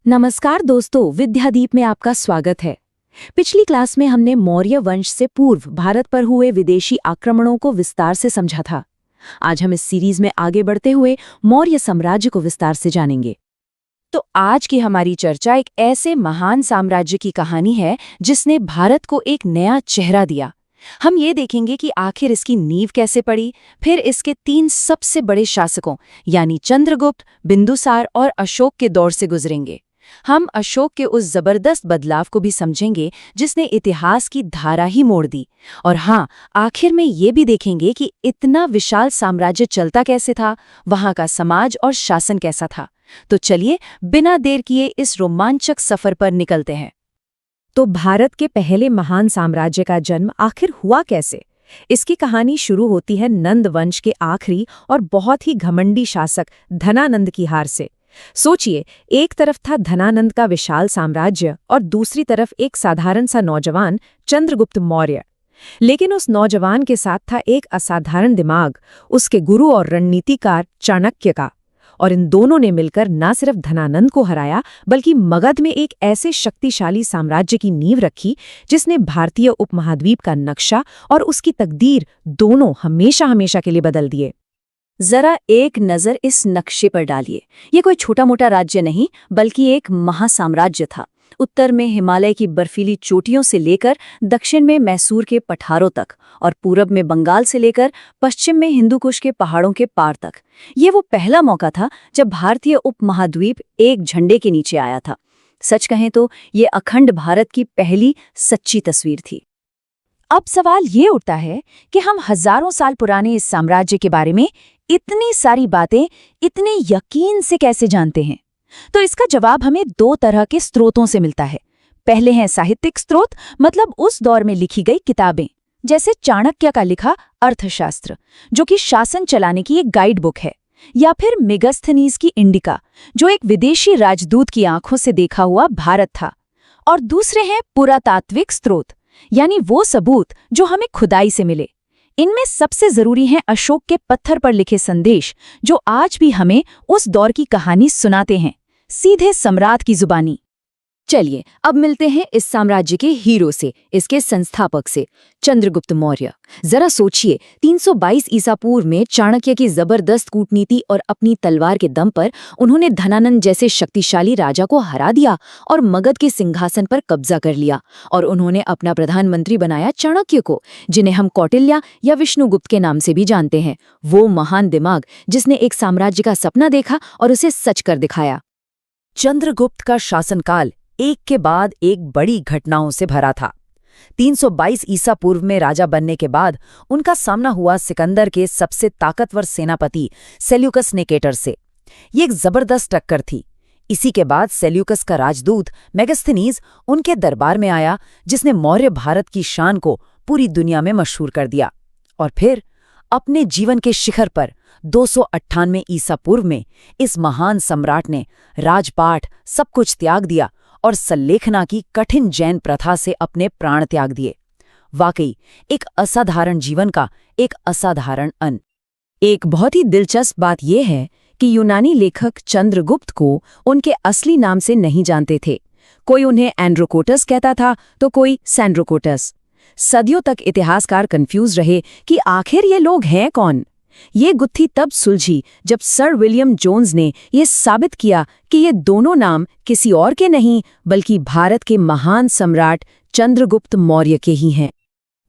नमस्कार दोस्तों, विद्यादीप में आपका स्वागत है। पिछली क्लास में हमने मौर्य वंश से पूर्व भारत पर हुए विदेशी आक्रमणों को विस्तार से समझा था। आज हम इस सीरीज में आगे बढ़ते हुए मौर्य साम्राज्य को विस्तार से जानेंगे। तो आज की हमारी चर्चा एक ऐसे महान साम्राज्य की कहानी है जिसने भारत को एक नया चेहरा दिया। हम ये देखेंगे कि आखिर इसकी नींव कैसे पड़ी, फिर इसके 3 सबसे बड़े शासकों यानी चंद्रगुप्त, बिंदुसार और अशोक के दौर से गुजरेंगे। हम अशोक के उस जबरदस्त बदलाव को भी समझेंगे जिसने इतिहास की धारा ही मोड़ दी। और हाँ, आखिर में ये भी देखेंगे कि इतना विशाल साम्राज्य चलता कैसे था, वहाँ का समाज और शासन कैसा था। तो चलिए बिना देर किए इस रोमांचक सफर पर निकलते हैं। तो भारत के पहले महान साम्राज्य का जन्म आखिर हुआ कैसे? इसकी कहानी शुरू होती है नंद वंश के आखिरी और बहुत ही घमंडी शासक धनानंद की हार से। सोचिए, एक तरफ था धनानंद का विशाल साम्राज्य और दूसरी तरफ एक साधारण सा नौजवान चंद्रगुप्त मौर्य। लेकिन उस नौजवान के साथ था एक असाधारण दिमाग, उसके गुरु और रणनीतिकार चाणक्य का। और इन दोनों ने मिलकर न सिर्फ धनानंद को हराया बल्कि मगध में एक ऐसे शक्तिशाली साम्राज्य की नींव रखी जिसने भारतीय उपमहाद्वीप का नक्शा और उसकी तकदीर दोनों हमेशा हमेशा के लिए बदल दिए। जरा एक नजर इस नक्शे पर डालिए। ये कोई छोटा मोटा राज्य नहीं बल्कि एक महासाम्राज्य था। उत्तर में हिमालय की बर्फीली चोटियों से लेकर दक्षिण में मैसूर के पठारों तक और पूरब में बंगाल से लेकर पश्चिम में हिंदुकुश के पहाड़ों के पार तक। ये वो पहला मौका था जब भारतीय उपमहाद्वीप एक झंडे के नीचे आया था। सच कहें तो ये अखंड भारत की पहली सच्ची तस्वीर थी। अब सवाल ये उठता है कि हम हजारों साल पुराने इस साम्राज्य के बारे में इतनी सारी बातें इतने यकीन से कैसे जानते हैं? तो इसका जवाब हमें 2 तरह के स्रोतों से मिलता है। पहले हैं साहित्यिक स्रोत, मतलब उस दौर में लिखी गई किताबें, जैसे चाणक्य का लिखा अर्थशास्त्र, जो कि शासन चलाने की एक गाइड बुक है, या फिर मेगास्थनीज की इंडिका, जो एक विदेशी राजदूत की आंखों से देखा हुआ भारत था। और दूसरे हैं पुरातात्विक स्रोत, यानी वो सबूत जो हमें खुदाई से मिले। इनमें सबसे जरूरी हैं अशोक के पत्थर पर लिखे संदेश, जो आज भी हमें उस दौर की कहानी सुनाते हैं, सीधे सम्राट की जुबानी। चलिए अब मिलते हैं इस साम्राज्य के हीरो से, इसके संस्थापक से, चंद्रगुप्त मौर्य। जरा सोचिए, 322 ईसा पूर्व में चाणक्य की जबरदस्त कूटनीति और अपनी तलवार के दम पर उन्होंने धनानंद जैसे शक्तिशाली राजा को हरा दिया और मगध के सिंहासन पर कब्जा कर लिया। और उन्होंने अपना प्रधानमंत्री बनाया चाणक्य को, जिन्हें हम कौटिल्य या विष्णुगुप्त के नाम से भी जानते हैं। वो महान दिमाग जिसने एक साम्राज्य का सपना देखा और उसे सच कर दिखाया। चंद्रगुप्त का शासनकाल एक के बाद एक बड़ी घटनाओं से भरा था। 322 ईसा पूर्व में राजा बनने के बाद उनका सामना हुआ सिकंदर के सबसे ताकतवर सेनापति सेल्यूकस निकेटर से। ये एक जबरदस्त टक्कर थी। इसी के बाद सेल्यूकस का राजदूत मेगास्थनीज उनके दरबार में आया, जिसने मौर्य भारत की शान को पूरी दुनिया में मशहूर कर दिया। और फिर अपने जीवन के शिखर पर 298 ईसा पूर्व में इस महान सम्राट ने राजपाट सब कुछ त्याग दिया और सल्लेखना की कठिन जैन प्रथा से अपने प्राण त्याग दिए। वाकई एक असाधारण जीवन का एक असाधारण अंत। एक बहुत ही दिलचस्प बात यह है कि यूनानी लेखक चंद्रगुप्त को उनके असली नाम से नहीं जानते थे। कोई उन्हें एंड्रोकोटस कहता था तो कोई सैंड्रोकोटस। सदियों तक इतिहासकार कंफ्यूज रहे कि आखिर ये लोग हैं कौन। ये गुत्थी तब सुलझी जब सर विलियम जोन्स ने ये साबित किया कि ये दोनों नाम किसी और के नहीं बल्कि भारत के महान सम्राट चंद्रगुप्त मौर्य के ही हैं।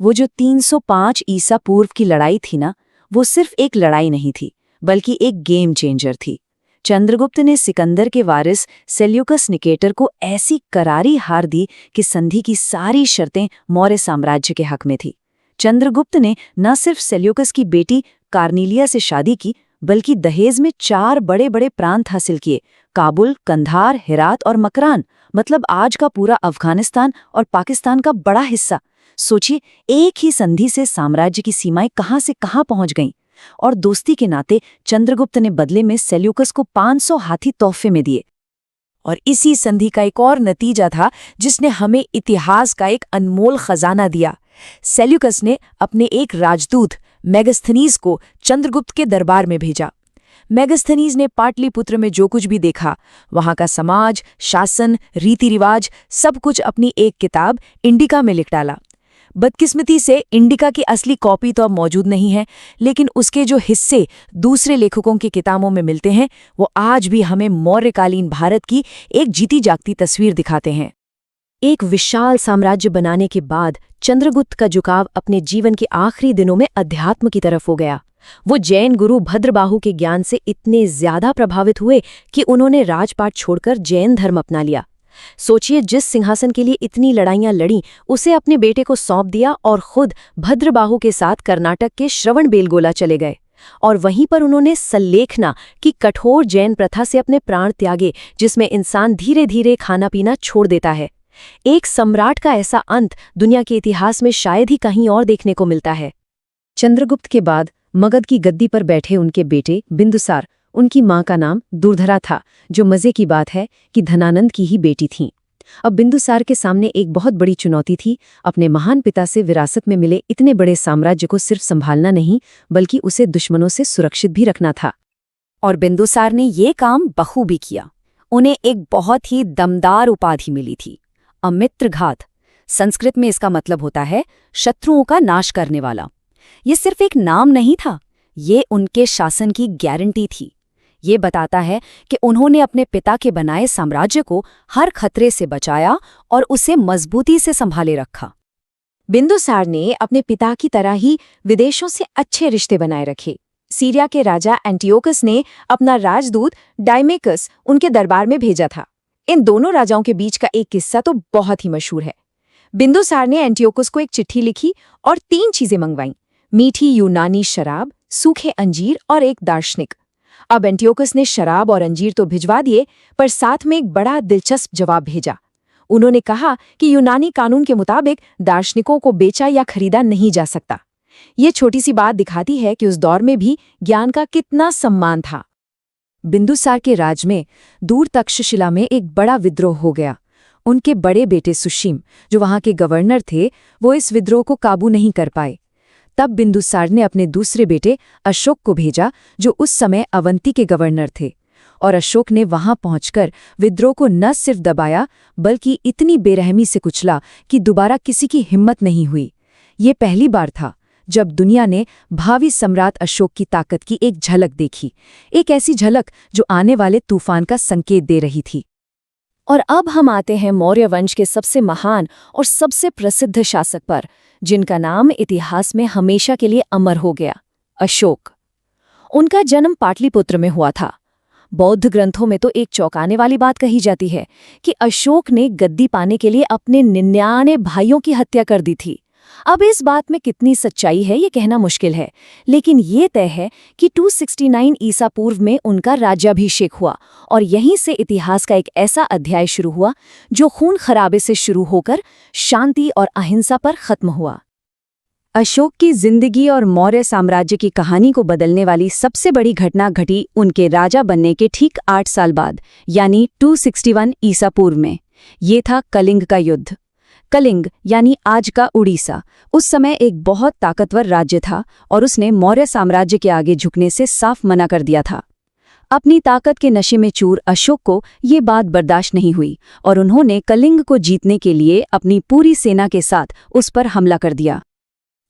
वो जो 305 ईसा पूर्व की लड़ाई थी ना, वो सिर्फ एक लड़ाई नहीं थी बल्कि एक गेम चेंजर थी। चंद्रगुप्त ने सिकंदर के वारिस सेल्यूकस निकेटर को ऐसी करारी हार दी कि संधि की सारी शर्तें मौर्य साम्राज्य के हक में थी। चंद्रगुप्त ने न सिर्फ सेल्यूकस की बेटी कार्निलिया से शादी की बल्कि दहेज में 4 बड़े बड़े प्रांत हासिल किए, काबुल, कंधार, हेरात और मकरान, मतलब आज का पूरा अफगानिस्तान और पाकिस्तान का बड़ा हिस्सा। सोचिए, एक ही संधि से साम्राज्य की सीमाएं कहां से कहां पहुंच गईं। और दोस्ती के नाते चंद्रगुप्त ने बदले में सेल्यूकस को 500 हाथी तोहफे में दिए। और इसी संधि का एक और नतीजा था जिसने हमें इतिहास का एक अनमोल खजाना दिया। सेल्यूकस ने अपने एक राजदूत मेगास्थनीज को चंद्रगुप्त के दरबार में भेजा। मेगास्थनीज ने पाटलिपुत्र में जो कुछ भी देखा, वहां का समाज, शासन, रीति रिवाज, सब कुछ अपनी एक किताब इंडिका में लिख डाला। बदकिस्मती से इंडिका की असली कॉपी तो अब मौजूद नहीं है, लेकिन उसके जो हिस्से दूसरे लेखकों की किताबों में मिलते हैं वो आज भी हमें मौर्यकालीन भारत की एक जीती जागती तस्वीर दिखाते हैं। एक विशाल साम्राज्य बनाने के बाद चंद्रगुप्त का झुकाव अपने जीवन के आखिरी दिनों में अध्यात्म की तरफ हो गया। वो जैन गुरु भद्रबाहु के ज्ञान से इतने ज्यादा प्रभावित हुए कि उन्होंने राजपाट छोड़कर जैन धर्म अपना लिया। सोचिए, जिस सिंहासन के लिए इतनी लड़ाइयां लड़ी उसे अपने बेटे को सौंप दिया और खुद भद्रबाहु के साथ कर्नाटक के श्रवणबेलगोला चले गए। और वहीं पर उन्होंने सल्लेखना की कठोर जैन प्रथा से अपने प्राण त्यागे, जिसमें इंसान धीरे धीरे खाना पीना छोड़ देता है। एक सम्राट का ऐसा अंत दुनिया के इतिहास में शायद ही कहीं और देखने को मिलता है। चंद्रगुप्त के बाद मगध की गद्दी पर बैठे उनके बेटे बिंदुसार, उनकी मां का नाम दुर्धरा था, जो मजे की बात है कि धनानंद की ही बेटी थीं। अब बिंदुसार के सामने एक बहुत बड़ी चुनौती थी, अपने महान पिता से विरासत में मिले इतने बड़े साम्राज्य को सिर्फ संभालना नहीं, बल्कि उसे दुश्मनों से सुरक्षित भी रखना था। और बिंदुसार ने ये काम बखूबी किया। उन्हें एक बहुत ही दमदार उपाधि मिली थी, अमित्रघात। संस्कृत में इसका मतलब होता है शत्रुओं का नाश करने वाला। ये सिर्फ एक नाम नहीं था, ये उनके शासन की गारंटी थी। ये बताता है कि उन्होंने अपने पिता के बनाए साम्राज्य को हर खतरे से बचाया और उसे मजबूती से संभाले रखा। बिंदुसार ने अपने पिता की तरह ही विदेशों से अच्छे रिश्ते बनाए रखे। सीरिया के राजा एंटियोकस ने अपना राजदूत डायमेकस उनके दरबार में भेजा था। इन दोनों राजाओं के बीच का एक किस्सा तो बहुत ही मशहूर है। बिंदुसार ने एंटियोकस को एक चिट्ठी लिखी और 3 चीजें मंगवाईं: मीठी यूनानी शराब, सूखे अंजीर और एक दार्शनिक। अब एंटियोकस ने शराब और अंजीर तो भिजवा दिए, पर साथ में एक बड़ा दिलचस्प जवाब भेजा। उन्होंने कहा कि यूनानी कानून के मुताबिक दार्शनिकों को बेचा या खरीदा नहीं जा सकता। ये छोटी सी बात दिखाती है कि उस दौर में भी ज्ञान का कितना सम्मान था। बिंदुसार के राज में दूर तक्षशिला में एक बड़ा विद्रोह हो गया। उनके बड़े बेटे सुशीम, जो वहां के गवर्नर थे, वो इस विद्रोह को काबू नहीं कर पाए। तब बिंदुसार ने अपने दूसरे बेटे अशोक को भेजा, जो उस समय अवंती के गवर्नर थे। और अशोक ने वहां पहुंचकर विद्रोह को न सिर्फ दबाया, बल्कि इतनी बेरहमी से कुचला कि दोबारा किसी की हिम्मत नहीं हुई। ये पहली बार था जब दुनिया ने भावी सम्राट अशोक की ताकत की एक झलक देखी, एक ऐसी झलक जो आने वाले तूफान का संकेत दे रही थी। और अब हम आते हैं मौर्य वंश के सबसे महान और सबसे प्रसिद्ध शासक पर, जिनका नाम इतिहास में हमेशा के लिए अमर हो गया, अशोक। उनका जन्म पाटलिपुत्र में हुआ था। बौद्ध ग्रंथों में तो एक चौंकाने वाली बात कही जाती है कि अशोक ने गद्दी पाने के लिए अपने 99 भाइयों की हत्या कर दी थी। अब इस बात में कितनी सच्चाई है ये कहना मुश्किल है, लेकिन ये तय है कि 269 ईसा पूर्व में उनका राज्याभिषेक हुआ और यहीं से इतिहास का एक ऐसा अध्याय शुरू हुआ जो खून खराबे से शुरू होकर शांति और अहिंसा पर खत्म हुआ। अशोक की जिंदगी और मौर्य साम्राज्य की कहानी को बदलने वाली सबसे बड़ी घटना घटी उनके राजा बनने के ठीक 8 साल बाद, यानी 261 ईसा पूर्व में। ये था कलिंग का युद्ध। कलिंग यानी आज का उड़ीसा उस समय एक बहुत ताकतवर राज्य था और उसने मौर्य साम्राज्य के आगे झुकने से साफ मना कर दिया था। अपनी ताकत के नशे में चूर अशोक को ये बात बर्दाश्त नहीं हुई और उन्होंने कलिंग को जीतने के लिए अपनी पूरी सेना के साथ उस पर हमला कर दिया।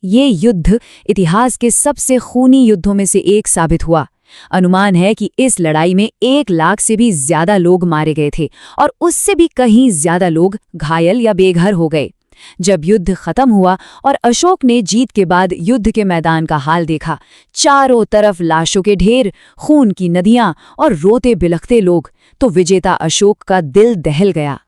ये युद्ध इतिहास के सबसे खूनी युद्धों में से एक साबित हुआ। अनुमान है कि इस लड़ाई में 1 लाख से भी ज्यादा लोग मारे गए थे और उससे भी कहीं ज्यादा लोग घायल या बेघर हो गए। जब युद्ध खत्म हुआ और अशोक ने जीत के बाद युद्ध के मैदान का हाल देखा, चारों तरफ लाशों के ढेर, खून की नदियां और रोते बिलखते लोग, तो विजेता अशोक का दिल दहल गया।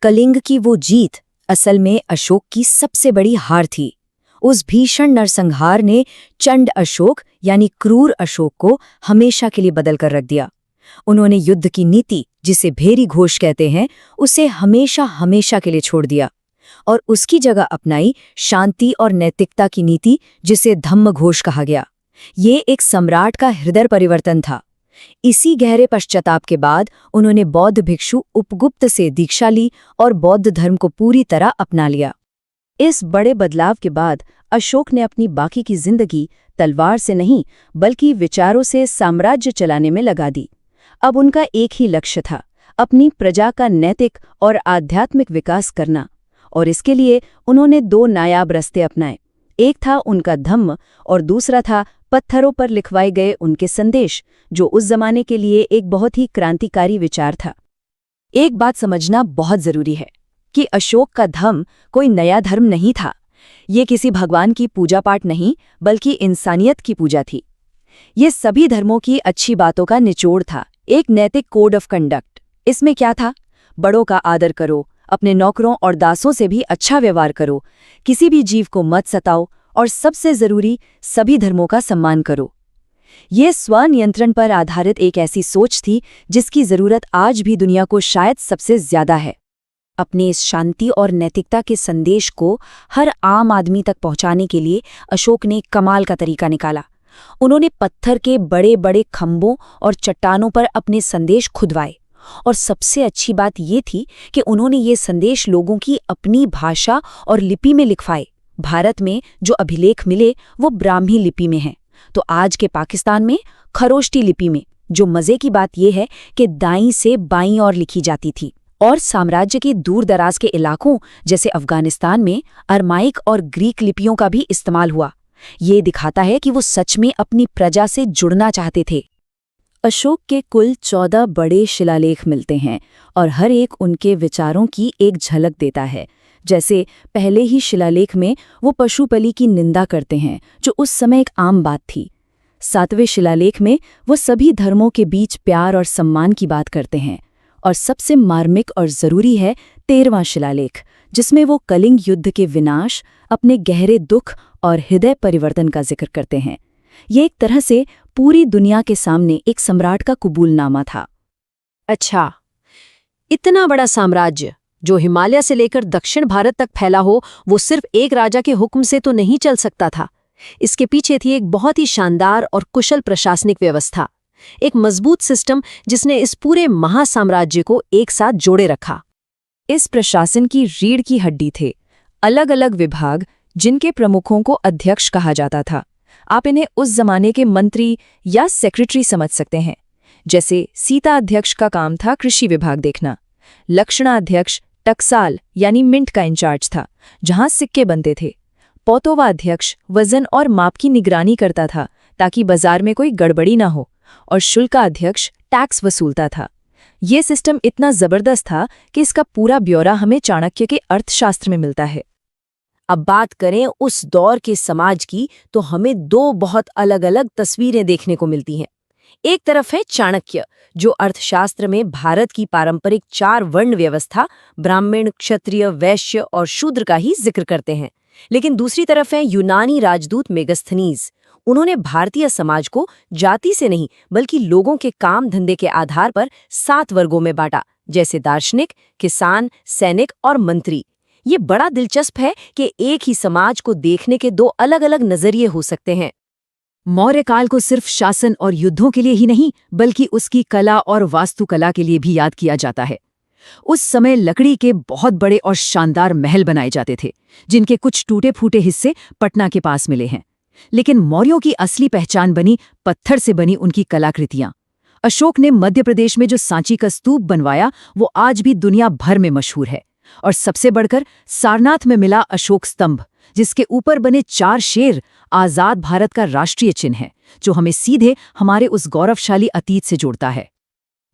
कलिंग की वो जीत असल में अशोक की सबसे बड़ी हार थी। उस भीषण नरसंहार ने चंड अशोक यानी क्रूर अशोक को हमेशा के लिए बदल कर रख दिया। उन्होंने युद्ध की नीति, जिसे भेरी घोष कहते हैं, उसे हमेशा हमेशा के लिए छोड़ दिया और उसकी जगह अपनाई शांति और नैतिकता की नीति, जिसे धम्म घोष कहा गया। ये एक सम्राट का हृदय परिवर्तन था। इसी गहरे पश्चाताप के बाद उन्होंने बौद्ध भिक्षु उपगुप्त से दीक्षा ली और बौद्ध धर्म को पूरी तरह अपना लिया। इस बड़े बदलाव के बाद अशोक ने अपनी बाकी की जिंदगी तलवार से नहीं बल्कि विचारों से साम्राज्य चलाने में लगा दी। अब उनका एक ही लक्ष्य था, अपनी प्रजा का नैतिक और आध्यात्मिक विकास करना, और इसके लिए उन्होंने दो नायाब रास्ते अपनाए। एक था उनका धम्म और दूसरा था पत्थरों पर लिखवाए गए उनके संदेश, जो उस जमाने के लिए एक बहुत ही क्रांतिकारी विचार था। एक बात समझना बहुत जरूरी है कि अशोक का धम्म कोई नया धर्म नहीं था। ये किसी भगवान की पूजा पाठ नहीं बल्कि इंसानियत की पूजा थी। ये सभी धर्मों की अच्छी बातों का निचोड़ था, एक नैतिक कोड ऑफ कंडक्ट। इसमें क्या था? बड़ों का आदर करो, अपने नौकरों और दासों से भी अच्छा व्यवहार करो, किसी भी जीव को मत सताओ, और सबसे जरूरी, सभी धर्मों का सम्मान करो। ये स्वनियंत्रण पर आधारित एक ऐसी सोच थी जिसकी जरूरत आज भी दुनिया को शायद सबसे ज्यादा है। अपने इस शांति और नैतिकता के संदेश को हर आम आदमी तक पहुंचाने के लिए अशोक ने कमाल का तरीका निकाला। उन्होंने पत्थर के बड़े बड़े खंभों और चट्टानों पर अपने संदेश खुदवाए, और सबसे अच्छी बात ये थी कि उन्होंने ये संदेश लोगों की अपनी भाषा और लिपि में लिखवाए। भारत में जो अभिलेख मिले वो ब्राह्मी लिपि में हैं, तो आज के पाकिस्तान में खरोष्टी लिपि में, जो मजे की बात यह है कि दाईं से बाईं ओर लिखी जाती थी। और साम्राज्य के दूर दराज के इलाकों जैसे अफगानिस्तान में अरमाइक और ग्रीक लिपियों का भी इस्तेमाल हुआ। ये दिखाता है कि वो सच में अपनी प्रजा से जुड़ना चाहते थे। अशोक के कुल 14 बड़े शिलालेख मिलते हैं और हर एक उनके विचारों की एक झलक देता है। जैसे पहले ही शिलालेख में वो पशुबलि की निंदा करते हैं, जो उस समय एक आम बात थी। 7वें शिलालेख में वो सभी धर्मों के बीच प्यार और सम्मान की बात करते हैं। और सबसे मार्मिक और जरूरी है 13वां शिलालेख, जिसमें वो कलिंग युद्ध के विनाश, अपने गहरे दुख और हृदय परिवर्तन का जिक्र करते हैं। ये एक तरह से पूरी दुनिया के सामने एक सम्राट का कबूलनामा था। अच्छा, इतना बड़ा साम्राज्य जो हिमालय से लेकर दक्षिण भारत तक फैला हो, वो सिर्फ एक राजा के हुक्म से तो नहीं चल सकता था। इसके पीछे थी एक बहुत ही शानदार और कुशल प्रशासनिक व्यवस्था, एक मजबूत सिस्टम जिसने इस पूरे महासाम्राज्य को एक साथ जोड़े रखा। इस प्रशासन की रीढ़ की हड्डी थे अलग अलग विभाग, जिनके प्रमुखों को अध्यक्ष कहा जाता था। आप इन्हें उस जमाने के मंत्री या सेक्रेटरी समझ सकते हैं। जैसे सीता अध्यक्ष का काम था कृषि विभाग देखना, लक्षणा अध्यक्ष टकसाल यानी मिंट का इंचार्ज था, जहां सिक्के बनते थे। पौतोवा अध्यक्ष वजन और माप की निगरानी करता था ताकि बाजार में कोई गड़बड़ी ना हो, और शुल्का अध्यक्ष टैक्स वसूलता था। ये सिस्टम इतना जबरदस्त था कि इसका पूरा ब्यौरा हमें चाणक्य के अर्थशास्त्र में मिलता है। अब बात करें उस दौर के समाज की, तो हमें दो बहुत अलग अलग तस्वीरें देखने को मिलती हैं। एक तरफ है चाणक्य, जो अर्थशास्त्र में भारत की पारंपरिक 4 वर्ण व्यवस्था ब्राह्मण, क्षत्रिय, वैश्य और शूद्र का ही जिक्र करते हैं। लेकिन दूसरी तरफ है यूनानी राजदूत मेगस्थनीज। उन्होंने भारतीय समाज को जाति से नहीं बल्कि लोगों के काम धंधे के आधार पर 7 वर्गों में बांटा, जैसे दार्शनिक, किसान, सैनिक और मंत्री। ये बड़ा दिलचस्प है कि एक ही समाज को देखने के 2 अलग अलग नजरिए हो सकते हैं। मौर्य काल को सिर्फ शासन और युद्धों के लिए ही नहीं बल्कि उसकी कला और वास्तुकला के लिए भी याद किया जाता है। उस समय लकड़ी के बहुत बड़े और शानदार महल बनाए जाते थे, जिनके कुछ टूटे फूटे हिस्से पटना के पास मिले हैं। लेकिन मौर्यों की असली पहचान बनी पत्थर से बनी उनकी कलाकृतियां। अशोक ने मध्य प्रदेश में जो सांची का स्तूप बनवाया, वो आज भी दुनिया भर में मशहूर है। और सबसे बढ़कर सारनाथ में मिला अशोक स्तंभ, जिसके ऊपर बने 4 शेर आजाद भारत का राष्ट्रीय चिन्ह है, जो हमें सीधे हमारे उस गौरवशाली अतीत से जोड़ता है।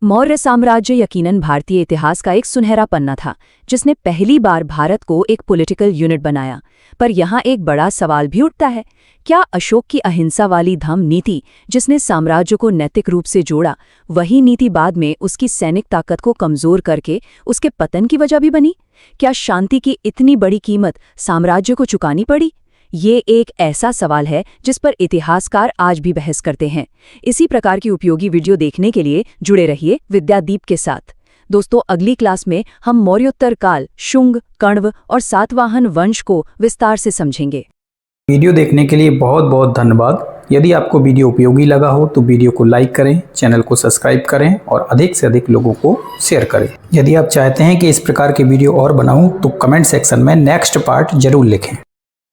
मौर्य साम्राज्य यकीनन भारतीय इतिहास का एक सुनहरा पन्ना था, जिसने पहली बार भारत को एक पॉलिटिकल यूनिट बनाया। पर यहाँ एक बड़ा सवाल भी उठता है, क्या अशोक की अहिंसा वाली धम्म नीति, जिसने साम्राज्य को नैतिक रूप से जोड़ा, वही नीति बाद में उसकी सैनिक ताकत को कमजोर करके उसके पतन की वजह भी बनी? क्या शांति की इतनी बड़ी कीमत साम्राज्य को चुकानी पड़ी? ये एक ऐसा सवाल है जिस पर इतिहासकार आज भी बहस करते हैं। इसी प्रकार की उपयोगी वीडियो देखने के लिए जुड़े रहिए विद्यादीप के साथ। दोस्तों, अगली क्लास में हम मौर्योत्तर काल, शुंग, कण्व और सातवाहन वंश को विस्तार से समझेंगे। वीडियो देखने के लिए बहुत बहुत धन्यवाद। यदि आपको वीडियो उपयोगी लगा हो तो वीडियो को लाइक करें, चैनल को सब्सक्राइब करें और अधिक से अधिक लोगों को शेयर करें। यदि आप चाहते हैं कि इस प्रकार के वीडियो और बनाऊं तो कमेंट सेक्शन में नेक्स्ट पार्ट जरूर लिखें।